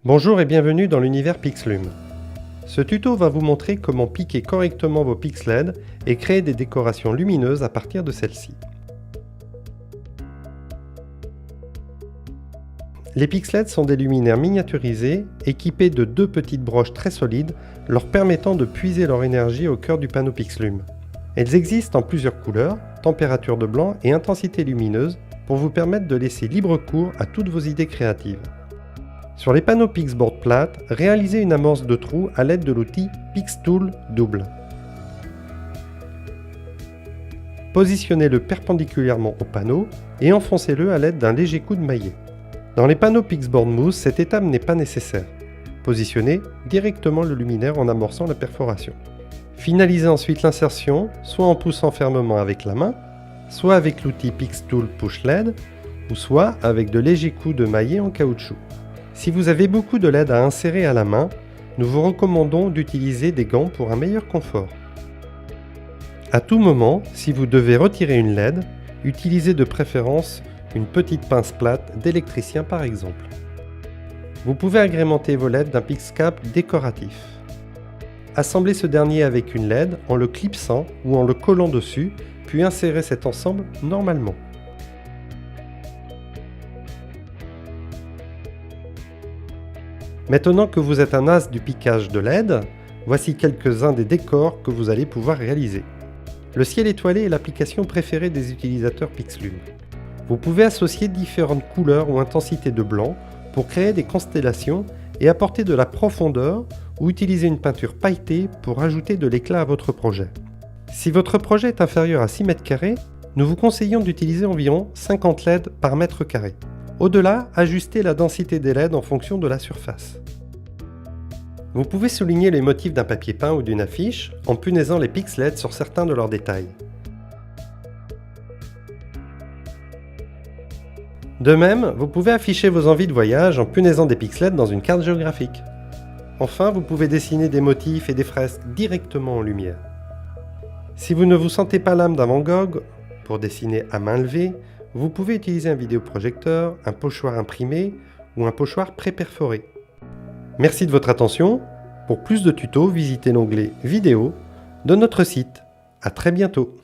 Bonjour et bienvenue dans l'univers Pixlum. Ce tuto va vous montrer comment piquer correctement vos Pix LED et créer des décorations lumineuses à partir de celles-ci. Les Pix LED sont des luminaires miniaturisés équipés de deux petites broches très solides leur permettant de puiser leur énergie au cœur du panneau Pixlum. Elles existent en plusieurs couleurs, température de blanc et intensité lumineuse pour vous permettre de laisser libre cours à toutes vos idées créatives. Sur les panneaux Pixboard plates, réalisez une amorce de trou à l'aide de l'outil Pixtool double. Positionnez-le perpendiculairement au panneau et enfoncez-le à l'aide d'un léger coup de maillet. Dans les panneaux Pixboard Mousse, cette étape n'est pas nécessaire. Positionnez directement le luminaire en amorçant la perforation. Finalisez ensuite l'insertion, soit en poussant fermement avec la main, soit avec l'outil Pixtool Push LED, ou soit avec de légers coups de maillet en caoutchouc. Si vous avez beaucoup de LED à insérer à la main, nous vous recommandons d'utiliser des gants pour un meilleur confort. À tout moment, si vous devez retirer une LED, utilisez de préférence une petite pince plate d'électricien par exemple. Vous pouvez agrémenter vos LED d'un Pixcap décoratif. Assemblez ce dernier avec une LED en le clipsant ou en le collant dessus, puis insérez cet ensemble normalement. Maintenant que vous êtes un as du piquage de LED, voici quelques-uns des décors que vous allez pouvoir réaliser. Le ciel étoilé est l'application préférée des utilisateurs Pixlum. Vous pouvez associer différentes couleurs ou intensités de blanc pour créer des constellations et apporter de la profondeur ou utiliser une peinture pailletée pour ajouter de l'éclat à votre projet. Si votre projet est inférieur à 6 m², nous vous conseillons d'utiliser environ 50 LED par mètre carré. Au-delà, ajustez la densité des LED en fonction de la surface. Vous pouvez souligner les motifs d'un papier peint ou d'une affiche en punaisant les Pix LED sur certains de leurs détails. De même, vous pouvez afficher vos envies de voyage en punaisant des Pix LED dans une carte géographique. Enfin, vous pouvez dessiner des motifs et des fresques directement en lumière. Si vous ne vous sentez pas l'âme d'un Van Gogh pour dessiner à main levée, vous pouvez utiliser un vidéoprojecteur, un pochoir imprimé ou un pochoir pré-perforé. Merci de votre attention. Pour plus de tutos, visitez l'onglet Vidéo de notre site. À très bientôt.